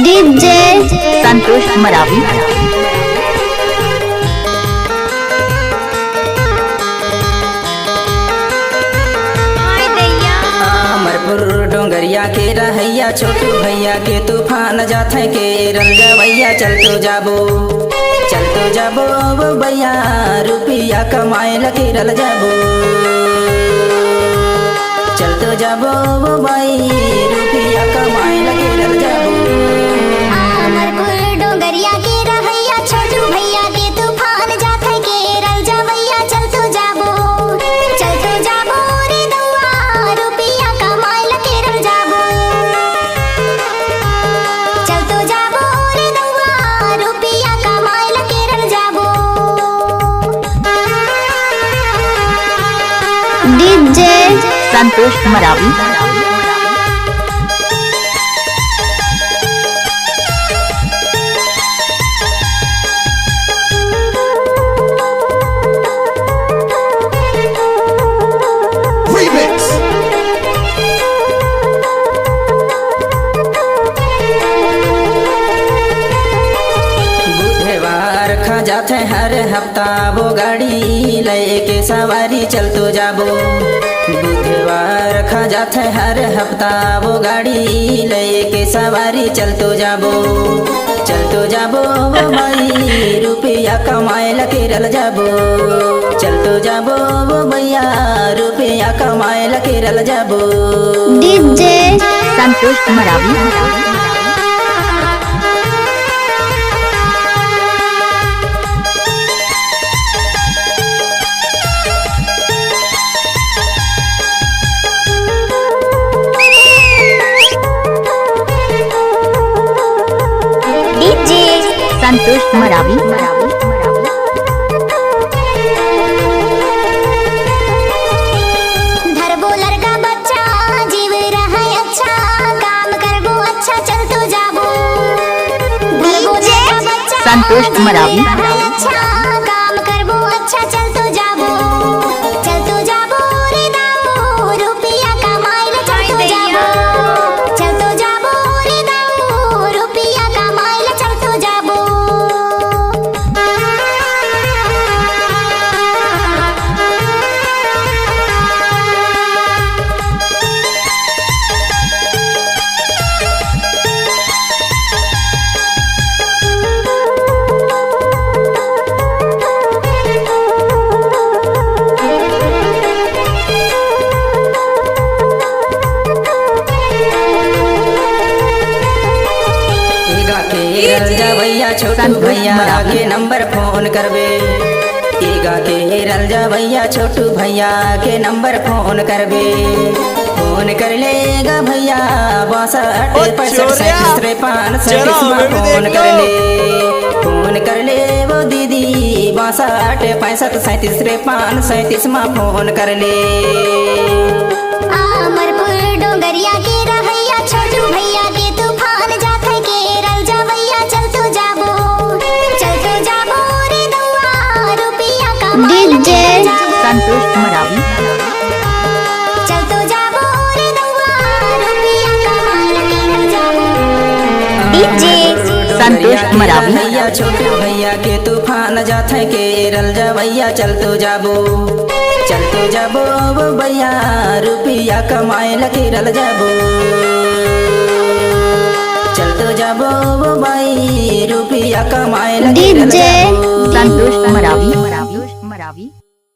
DJ Santosh Maravi. Dongriya के रहैया छोटू भैया के तूफान जाथे के रंगवैया चल तो जाबो भैया रुपया कमाए लगे रल जाबो चल तो जाबो भाई रुपया कमाए लगे रल जाबो। डोंगरिया के रहैया छोटू भैया के तूफान जाथे के रल जावैया चल तो जाबो रे दौआ रुपया कमाए लगे रल जाबो चल तो जाबो रे दौआ रुपया कमाए लगे रल जाबो। डीजे संतोष मरावी। जाते हर हफ्ता वो गाड़ी लेके सवारी चल तो जाबो बुधवार खा जाते हर हफ्ता वो गाड़ी लेके सवारी चल तो जाबो वो भाई रुपया कमाए लगे रल जाबो चल तो जाबो वो भैया रुपया कमाए लगे रल जाबो। डीजे संतोष मरावी। संतोष मरावी। धरबो लड़का बच्चा जीव रहा अच्छा काम करबो अच्छा चल तो जाबो संतोष मरावी। अच्छा काम करबो अच्छा चल तो जाबो रे दाऊ रुपया कमाए ले चल तो जाबो रे दाऊ रुपया कमाए ले चल तो जाबो। भैया छोटू भैया के नंबर फोन करबे ईगा के रल जा भैया छोटू भैया के नंबर फोन करबे फोन कर लेगा भैया 62 कर ले वो दीदी 62 65 में फोन कर ले। डोंगरिया के रहैया छोटू भैया के तूफान जाथे के रल जावैया चल तो जाबो रे दौआ रुपया कमाए डीजे संतोष मरावी। चल तो जाबो रे दौआ रुपया कमाए लगे रल जाबो। डीजे संतोष मरावी। भैया छोटू भैया के तूफान जाथे के रल जावैया चल तो जाबो भैया रुपया कमाए लगे रल जाबो चल तो जाबो भाई रुपया कमाए लगे रल जाबो। संतोष मरावी।